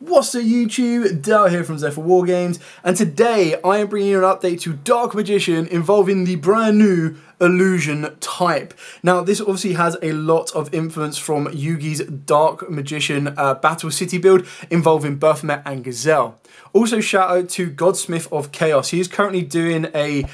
What's up YouTube, Dale here from Zephyr War Games, and today I am bringing you an update to Dark Magician involving the brand new illusion type. Now this obviously has a lot of influence from Yugioh's Dark Magician Battle City build involving Baphomet and Gazelle. Also shout out to Godsmith of Chaos. He is currently doing a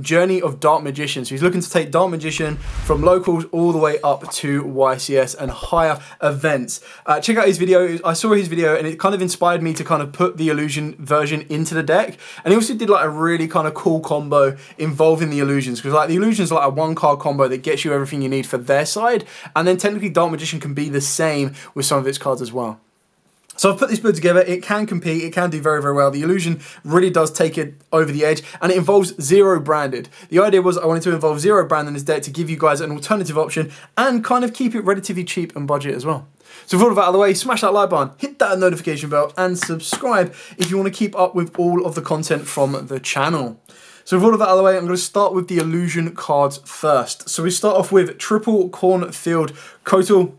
journey of Dark Magician. So he's looking to take Dark Magician from locals all the way up to YCS and higher events. Check out his video. I saw his video and it kind of inspired me to kind of put the illusion version into the deck. And he also did like a really kind of cool combo involving the illusions, because like the illusions are like a one card combo that gets you everything you need for their side. And then technically Dark Magician can be the same with some of its cards as well. So I've put this build together. It can compete, it can do very, very well. The illusion really does take it over the edge, and it involves zero branded. The idea was I wanted to involve zero brand in this deck to give you guys an alternative option and kind of keep it relatively cheap and budget as well. So with all of that out of the way, smash that like button, hit that notification bell, and subscribe if you want to keep up with all of the content from the channel. So with all of that out of the way, I'm going to start with the illusion cards first. So we start off with Triple Cornfield Kotal.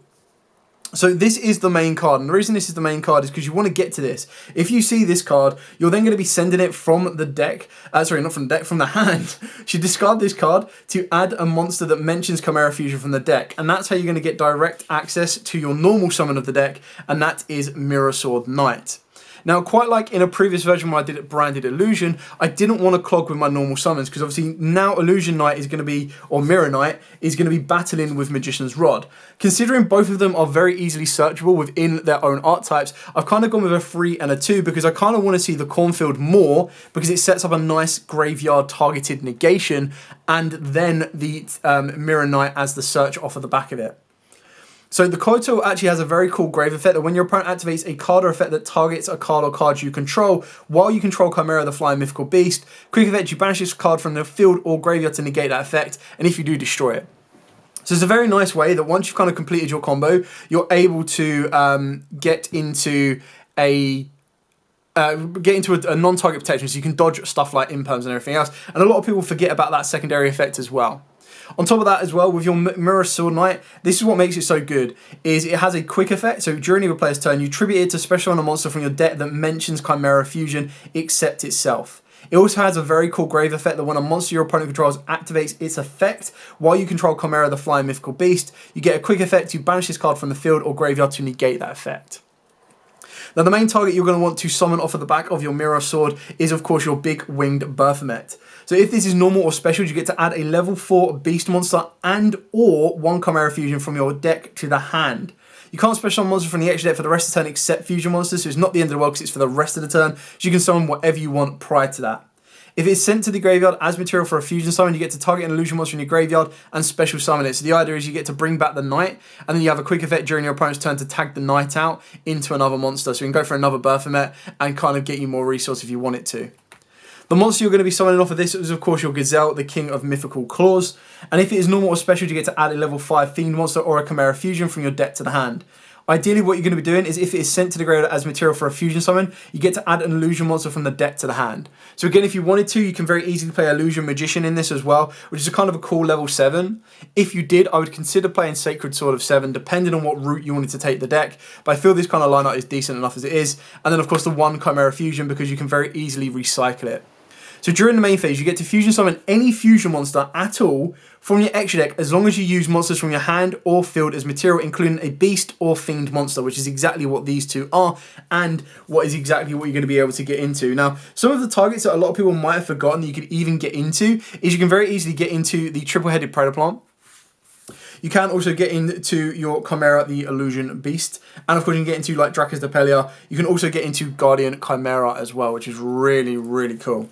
So this is the main card, and the reason this is the main card is because you want to get to this. If you see this card, you're then going to be sending it from the deck, sorry, not from the deck, from the hand. You should discard this card to add a monster that mentions Chimera Fusion from the deck, and that's how you're going to get direct access to your normal summon of the deck, and that is Mirror Sword Knight. Now, quite like in a previous version where I did it branded illusion, I didn't want to clog with my normal summons, because obviously now Illusion Knight is going to be, or Mirror Knight, is going to be battling with Magician's Rod. Considering both of them are very easily searchable within their own archetypes, I've kind of gone with a 3 and a 2 because I kind of want to see the Cornfield more, because it sets up a nice graveyard targeted negation, and then the Mirror Knight as the search off of the back of it. So the Kotal actually has a very cool grave effect that when your opponent activates a card or effect that targets a card or cards you control while you control Chimera the Flying Mythical Beast, quick effect, you banish this card from the field or graveyard to negate that effect, and if you do, destroy it. So it's a very nice way that once you've kind of completed your combo, you're able to get into a non-target protection, so you can dodge stuff like imperms and everything else, and a lot of people forget about that secondary effect as well. On top of that as well, with your Mirror Sword Knight, this is what makes it so good, is it has a quick effect. So during your player's turn, you tribute it to special on a monster from your deck that mentions Chimera Fusion except itself. It also has a very cool grave effect that when a monster your opponent controls activates its effect while you control Chimera the Flying Mythical Beast, you get a quick effect, you banish this card from the field or graveyard to negate that effect. Now the main target you're going to want to summon off of the back of your Mirror Sword is of course your big winged Baphomet. So if this is normal or special, you get to add a level 4 beast monster and or 1 Chimera Fusion from your deck to the hand. You can't special summon monsters from the extra deck for the rest of the turn except fusion monsters, so it's not the end of the world because it's for the rest of the turn, so you can summon whatever you want prior to that. If it's sent to the graveyard as material for a fusion summon, you get to target an illusion monster in your graveyard and special summon it. So the idea is you get to bring back the knight, and then you have a quick effect during your opponent's turn to tag the knight out into another monster. So you can go for another Baphomet and kind of get you more resource if you want it to. The monster you're going to be summoning off of this is of course your Gazelle, the King of Mythical Claws. And if it is normal or special, you get to add a level 5 Fiend monster or a Chimera Fusion from your deck to the hand. Ideally, what you're going to be doing is if it is sent to the graveyard as material for a fusion summon, you get to add an illusion monster from the deck to the hand. So again, if you wanted to, you can very easily play Illusion Magician in this as well, which is a kind of a cool level 7. If you did, I would consider playing Sacred Sword of 7, depending on what route you wanted to take the deck. But I feel this kind of lineup is decent enough as it is. And then of course the 1 Chimera Fusion, because you can very easily recycle it. So during the main phase, you get to fusion summon any fusion monster at all from your extra deck as long as you use monsters from your hand or field as material, including a beast or fiend monster, which is exactly what these two are and what is exactly what you're going to be able to get into. Now, some of the targets that a lot of people might have forgotten that you could even get into is you can very easily get into the triple-headed Predator Plant. You can also get into your Chimera, the Illusion Beast. And of course you can get into like Dracus de Pelia. You can also get into Guardian Chimera as well, which is really, really cool.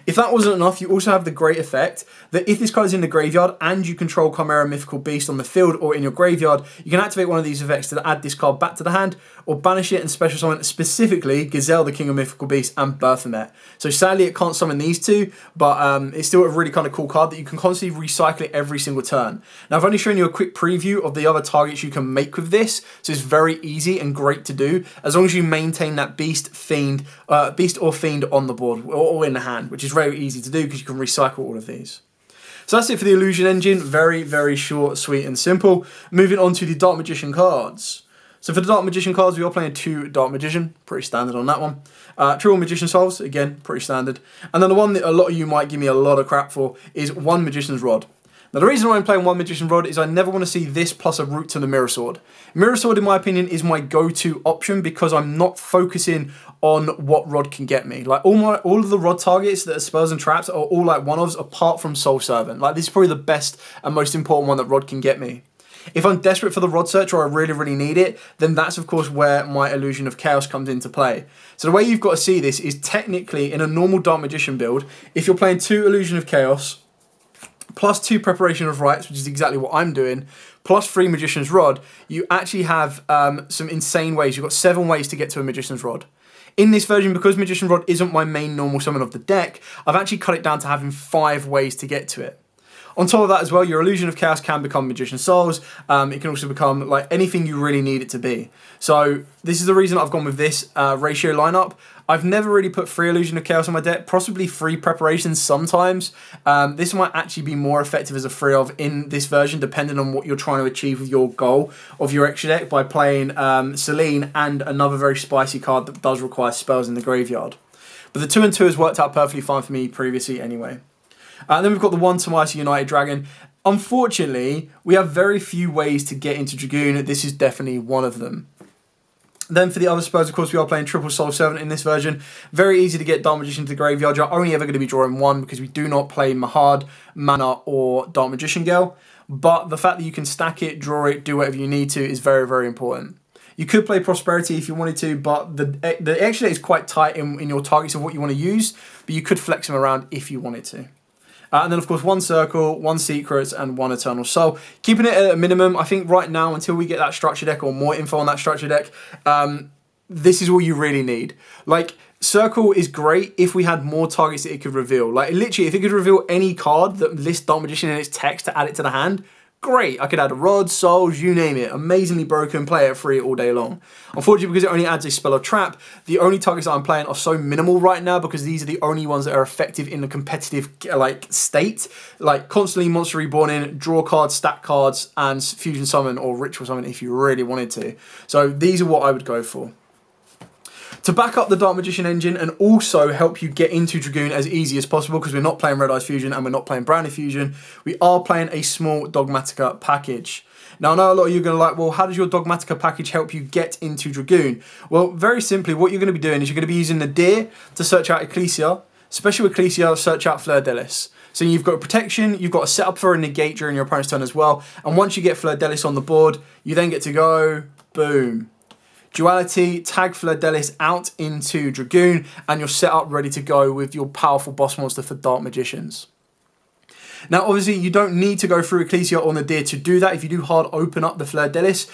If that wasn't enough, you also have the great effect that if this card is in the graveyard and you control Chimera Mythical Beast on the field or in your graveyard, you can activate one of these effects to add this card back to the hand or banish it and special summon specifically Gazelle, the King of Mythical Beast, and Baphomet. So sadly it can't summon these two, but it's still a really kind of cool card that you can constantly recycle it every single turn. Now I've only shown you a quick preview of the other targets you can make with this, so it's very easy and great to do as long as you maintain that beast or fiend on the board or in the hand, which is very easy to do because you can recycle all of these. So that's it for the Illusion Engine. Very, very short, sweet and simple. Moving on to the Dark Magician cards. So for the Dark Magician cards, we are playing 2 Dark Magician, pretty standard on that one. Triple Magician Souls, again, pretty standard. And then the one that a lot of you might give me a lot of crap for is 1 Magician's Rod. Now the reason why I'm playing 1 Magician's Rod is I never want to see this plus a route to the Mirror Sword. Mirror Sword, in my opinion, is my go-to option because I'm not focusing on what Rod can get me. Like all of the Rod targets that are spells and traps are all like one-offs apart from Soul Servant. Like this is probably the best and most important one that Rod can get me. If I'm desperate for the Rod Search or I really, really need it, then that's of course where my Illusion of Chaos comes into play. So the way you've got to see this is technically in a normal Dark Magician build, if you're playing 2 Illusion of Chaos, plus 2 Preparation of Rites, which is exactly what I'm doing, plus 3 Magician's Rod, you actually have some insane ways. You've got 7 ways to get to a Magician's Rod. In this version, because Magician's Rod isn't my main normal summon of the deck, I've actually cut it down to having 5 ways to get to it. On top of that as well, your Illusion of Chaos can become Magician Souls. It can also become like anything you really need it to be. So this is the reason I've gone with this ratio lineup. I've never really put 3 Illusion of Chaos on my deck, possibly 3 Preparations sometimes. This might actually be more effective as a 3 of in this version, depending on what you're trying to achieve with your goal of your extra deck by playing Selene and another very spicy card that does require spells in the graveyard. But the 2 and 2 has worked out perfectly fine for me previously anyway. And then we've got the 1 Tomasi United Dragon. Unfortunately, we have very few ways to get into Dragoon. This is definitely one of them. Then for the other spells, of course, we are playing Triple Soul Servant in this version. Very easy to get Dark Magician to the graveyard. You're only ever going to be drawing 1 because we do not play Mahad, Mana, or Dark Magician Girl. But the fact that you can stack it, draw it, do whatever you need to is very, very important. You could play Prosperity if you wanted to, but the extra is quite tight in your targets of what you want to use, but you could flex them around if you wanted to. And then, of course, 1 Circle, 1 Secrets, and 1 Eternal Soul. Keeping it at a minimum, I think right now, until we get that structure deck or more info on that structure deck, this is all you really need. Like, Circle is great if we had more targets that it could reveal. Like, literally, if it could reveal any card that lists Dark Magician in its text to add it to the hand, great. I could add a Rod, Souls, you name it. Amazingly broken, play it free all day long. Unfortunately, because it only adds a spell or trap, the only targets that I'm playing are so minimal right now because these are the only ones that are effective in the competitive like state. Like constantly Monster Reborn in, draw cards, stack cards, and Fusion Summon or Ritual Summon if you really wanted to. So these are what I would go for. To back up the Dark Magician engine and also help you get into Dragoon as easy as possible, because we're not playing Red Eyes Fusion and we're not playing Brownie Fusion, we are playing a small Dogmatika package. Now, I know a lot of you are going to like, well, how does your Dogmatika package help you get into Dragoon? Well, very simply, what you're going to be doing is you're going to be using the Deer to search out Ecclesia, Special Ecclesia, search out Fleur Delis. So you've got protection, you've got a setup for a negate during your opponent's turn as well, and once you get Fleur Delis on the board, you then get to go, boom. Duality, tag Fleur Delis out into Dragoon, and you're set up ready to go with your powerful boss monster for Dark Magicians. Now, obviously, you don't need to go through Ecclesia on the Deer to do that. If you do hard open up the Fleur Delis,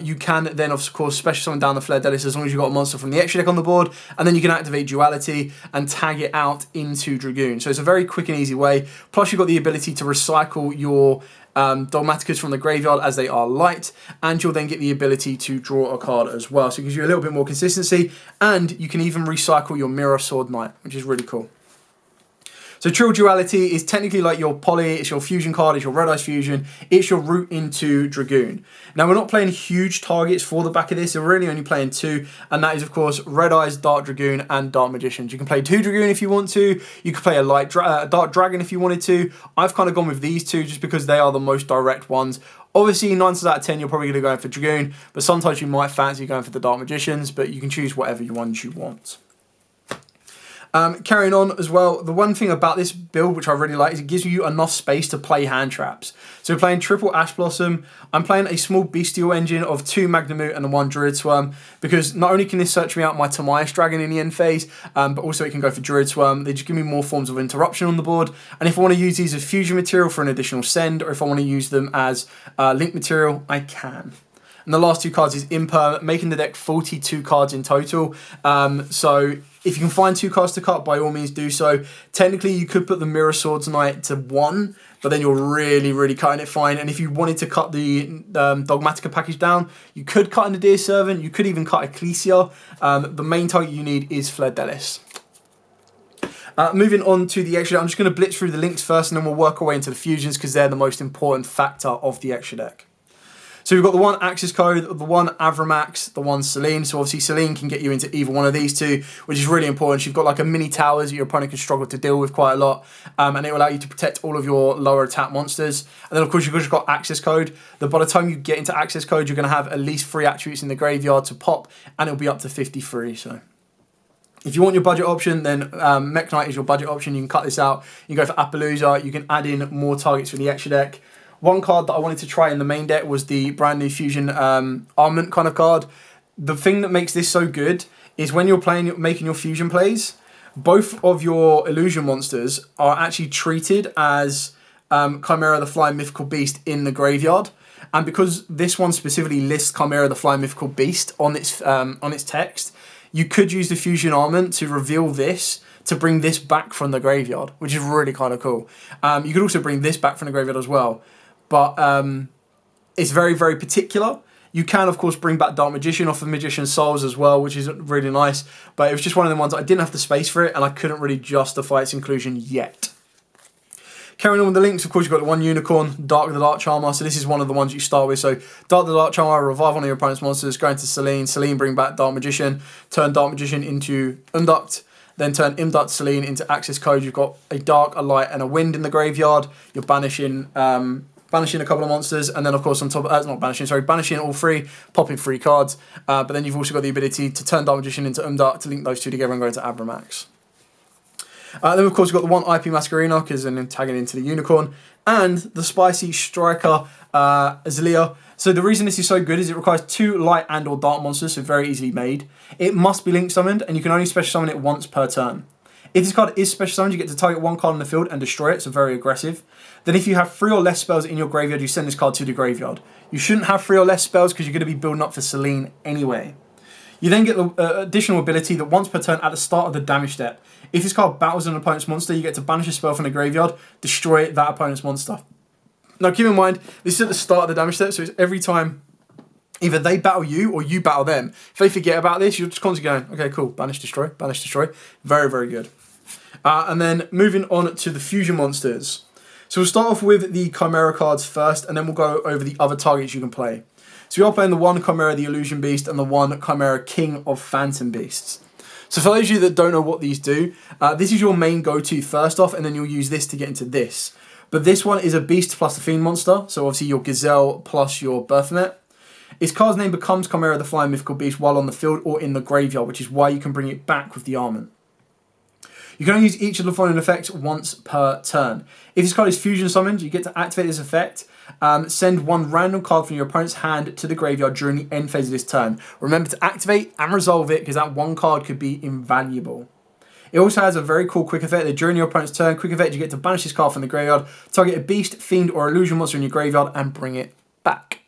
you can then, of course, special summon down the Fleur Delis as long as you've got a monster from the extra deck on the board, and then you can activate Duality and tag it out into Dragoon. So it's a very quick and easy way. Plus, you've got the ability to recycle your Dogmatikas from the graveyard as they are light, and you'll then get the ability to draw a card as well. So it gives you a little bit more consistency, and you can even recycle your Mirror Sword Knight, which is really cool. So Trill Duality is technically like your Poly, it's your Fusion card, it's your Red Eyes Fusion, it's your route into Dragoon. Now we're not playing huge targets for the back of this, we're really only playing 2, and that is of course Red Eyes, Dark Dragoon, and Dark Magicians. You can play 2 Dragoon if you want to, you can play a Dark Dragon if you wanted to. I've kind of gone with these 2 just because they are the most direct ones. Obviously, 9 times out of 10, you're probably going to go in for Dragoon, but sometimes you might fancy going for the Dark Magicians, but you can choose whatever ones you want. Carrying on as well, the one thing about this build which I really like is it gives you enough space to play hand traps. So we're playing triple Ash Blossom. I'm playing a small Bestial engine of 2 Magnamute and 1 Druid Swarm, because not only can this search me out my Timaeus Dragon in the end phase, but also it can go for Druid Swarm. They just give me more forms of interruption on the board, and if I want to use these as fusion material for an additional send, or if I want to use them as link material, I can. And the last 2 cards is Imper, making the deck 42 cards in total. So if you can find 2 cards to cut, by all means do so. Technically, you could put the Mirror Swords Knight to 1, but then you're really, really cutting it fine. And if you wanted to cut the Dogmatika package down, you could cut in the Deer Servant, you could even cut Ecclesia. The main target you need is Fleur Delis. Moving on to the extra deck, I'm just going to blitz through the links first, and then we'll work our way into the fusions, because they're the most important factor of the extra deck. So So we've got the one Axis Code, the one Avramax, the one Selene. So obviously Selene can get you into either one of these two, which is really important. You've got like a mini towers that your opponent can struggle to deal with quite a lot, and it will allow you to protect all of your lower attack monsters. And then of course you've just got Axis Code, that by the time you get into Axis Code, you're going to have at least 3 attributes in the graveyard to pop, and it'll be up to 53. So if you want your budget option, then Mech Knight is your budget option. You can cut this out. You can go for Appaloosa. You can add in more targets for the extra deck. One card that I wanted to try in the main deck was the brand new Fusion Armament kind of card. The thing that makes this so good is when you're making your Fusion plays, both of your illusion monsters are actually treated as Chimera the Flying Mythical Beast in the graveyard. And because this one specifically lists Chimera the Flying Mythical Beast on its text, you could use the Fusion Armament to reveal this, to bring this back from the graveyard, which is really kind of cool. You could also bring this back from the graveyard as well. But it's very, very particular. You can, of course, bring back Dark Magician off of Magician's Souls as well, which is really nice. But it was just one of the ones that I didn't have the space for it, and I couldn't really justify its inclusion yet. Carrying on with the links, of course, you've got the one Unicorn, Dark the Dark Charmer. So this is one of the ones you start with. So Dark the Dark Charmer, revive one of your opponent's monsters, go into Selene. Selene, bring back Dark Magician. Turn Dark Magician into Unduct. Then turn Imduct Selene into Axis Code. You've got a Dark, a Light, and a Wind in the graveyard. You're banishing a couple of monsters, and then of course on top of banishing all 3, popping 3 cards, but then you've also got the ability to turn Dark Magician into Umdark, to link those 2 together and go into Abramax. Then of course we've got the one IP Masquerena, because then tagging into the Unicorn, and the spicy Striker Azalea. So the reason this is so good is it requires 2 light and or dark monsters, so very easily made. It must be link summoned, and you can only special summon it once per turn. If this card is special summoned, you get to target 1 card on the field and destroy it, so very aggressive. Then if you have 3 or less spells in your graveyard, you send this card to the graveyard. You shouldn't have 3 or less spells because you're going to be building up for Selene anyway. You then get the additional ability that once per turn at the start of the damage step, if this card battles an opponent's monster, you get to banish a spell from the graveyard, destroy that opponent's monster. Now keep in mind, this is at the start of the damage step, so it's every time either they battle you or you battle them. If they forget about this, you're just constantly going, okay, cool, banish, destroy, banish, destroy. Very, very good. And then moving on to the Fusion monsters. So we'll start off with the Chimera cards first, and then we'll go over the other targets you can play. So we are playing the one Chimera the Illusion Beast and the one Chimera King of Phantom Beasts. So for those of you that don't know what these do, this is your main go-to first off, and then you'll use this to get into this. But this one is a Beast plus the Fiend monster, so obviously your Gazelle plus your Baphomet. Its card's name becomes Chimera the Flying Mythical Beast while on the field or in the graveyard, which is why you can bring it back with the Armament. You can only use each of the following effects once per turn. If this card is fusion summoned, you get to activate this effect. Send 1 random card from your opponent's hand to the graveyard during the end phase of this turn. Remember to activate and resolve it, because that 1 card could be invaluable. It also has a very cool quick effect that during your opponent's turn, quick effect, you get to banish this card from the graveyard, target a beast, fiend, or illusion monster in your graveyard, and bring it back.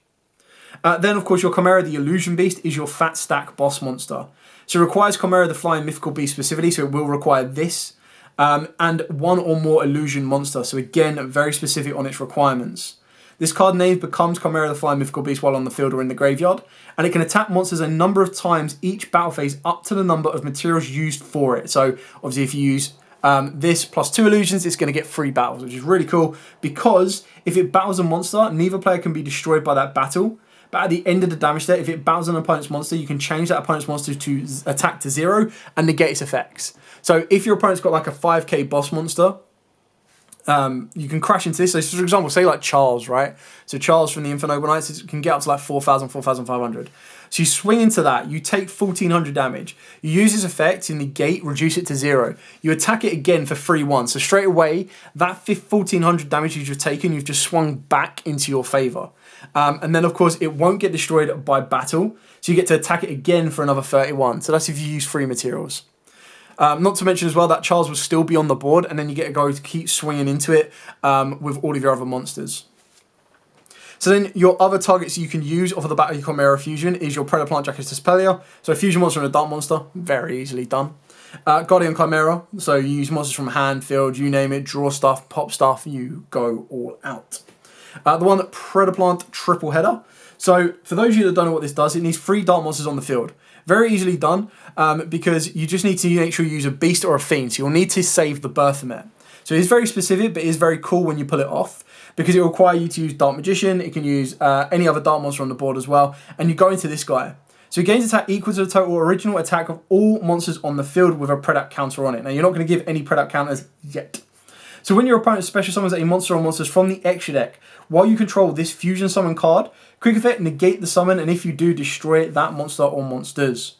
Then, of course, your Chimera the Illusion Beast is your Fat Stack boss monster. So it requires Chimera the Flying Mythical Beast specifically, so it will require this, and 1 or more illusion monster. So again, very specific on its requirements. This card name becomes Chimera the Flying Mythical Beast while on the field or in the graveyard, and it can attack monsters a number of times each battle phase up to the number of materials used for it. So obviously if you use this plus 2 illusions, it's going to get 3 battles, which is really cool, because if it battles a monster, neither player can be destroyed by that battle. But at the end of the damage step, if it battles an opponent's monster, you can change that opponent's monster to attack to 0 and negate its effects. So if your opponent's got like a 5k boss monster, you can crash into this. So for example, say like Charles, right? So Charles from the Infernoble Knights can get up to like 4,000, 4,500. So you swing into that, you take 1,400 damage. You use this effect to negate, reduce it to 0. You attack it again for 3-1. So straight away, that 1,400 damage you've taken, you've just swung back into your favour. And then of course, it won't get destroyed by battle. So you get to attack it again for another 31. So that's if you use 3 materials. Not to mention as well that Charles will still be on the board, and then you get to go to keep swinging into it with all of your other monsters. So then your other targets you can use off of the back of your Chimera Fusion is your Predaplant Jackus Dispelia. So a fusion monster and a dark monster, very easily done. Guardian Chimera, so you use monsters from hand, field, you name it, draw stuff, pop stuff, you go all out. The one Predaplant Triple Header. So for those of you that don't know what this does, it needs 3 dark monsters on the field. Very easily done, because you just need to make sure you use a beast or a fiend. So you'll need to save the Baphomet. So it's very specific, but it is very cool when you pull it off. because it will require you to use Dark Magician. It can use any other Dark monster on the board as well. And you go into this guy. So he gains attack equal to the total original attack of all monsters on the field with a Predact counter on it. Now, you're not going to give any Predact counters yet. So when your opponent special summons a monster or monsters from the extra deck, while you control this fusion summon card, quick effect, negate the summon, and if you do, destroy that monster or monsters.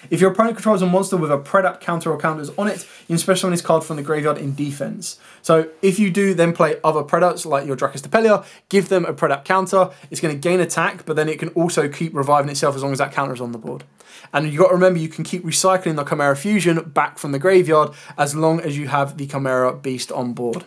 If your opponent controls a monster with a Predact counter or counters on it, you can special summon this card from the graveyard in defense. So if you do then play other Predacts like your Dracostapelia, give them a Predact counter, it's going to gain attack, but then it can also keep reviving itself as long as that counter is on the board. And you've got to remember, you can keep recycling the Chimera Fusion back from the graveyard as long as you have the Chimera Beast on board.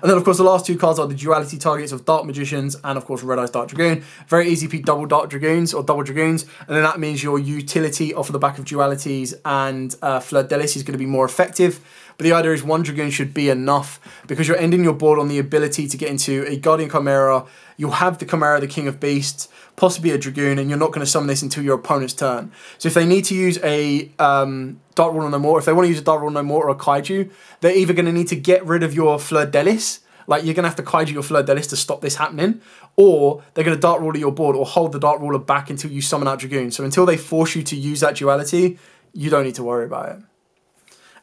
And then, of course, the last two cards are the duality targets of Dark Magicians and, of course, Red Eyes Dark Dragoon. Very easy to pick double Dark Dragoons or double Dragoons. And then that means your utility off of the back of dualities and Fleur Delis is going to be more effective. But the idea is one Dragoon should be enough because you're ending your board on the ability to get into a Guardian Chimera. You'll have the Chimera, the King of Beasts, possibly a Dragoon, and you're not going to summon this until your opponent's turn. So if they need to use a Dark Rule No More, if they want to use a Dark Rule No More or a Kaiju, they're either going to need to get rid of your Fleur Delis, like you're going to have to Kaiju your Fleur Delis to stop this happening, or they're going to Dark Ruler your board or hold the Dark Ruler back until you summon out Dragoon. So until they force you to use that duality, you don't need to worry about it.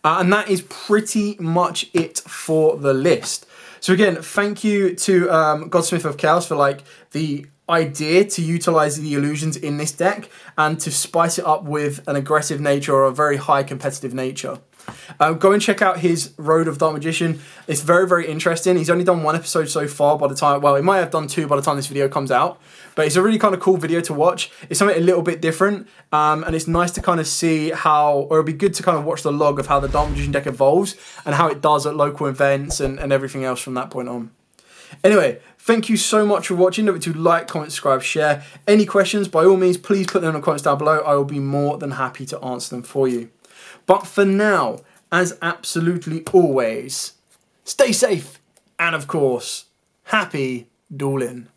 And that is pretty much it for the list. So again, thank you to Godsmith of Chaos for like the idea to utilize the illusions in this deck and to spice it up with an aggressive nature or a very high competitive nature. Go and check out his Road of Dark Magician. It's very, very interesting. He's only done one episode so far by the time, well, he might have done two by the time this video comes out, but it's a really kind of cool video to watch. It's something a little bit different, and it's nice to kind of see how, or it'd be good to kind of watch the log of how the Dark Magician deck evolves and how it does at local events and everything else from that point on. Anyway, thank you so much for watching. Don't forget to like, comment, subscribe, share. Any questions, by all means, please put them in the comments down below. I will be more than happy to answer them for you. But for now, as absolutely always, stay safe and, of course, happy dueling.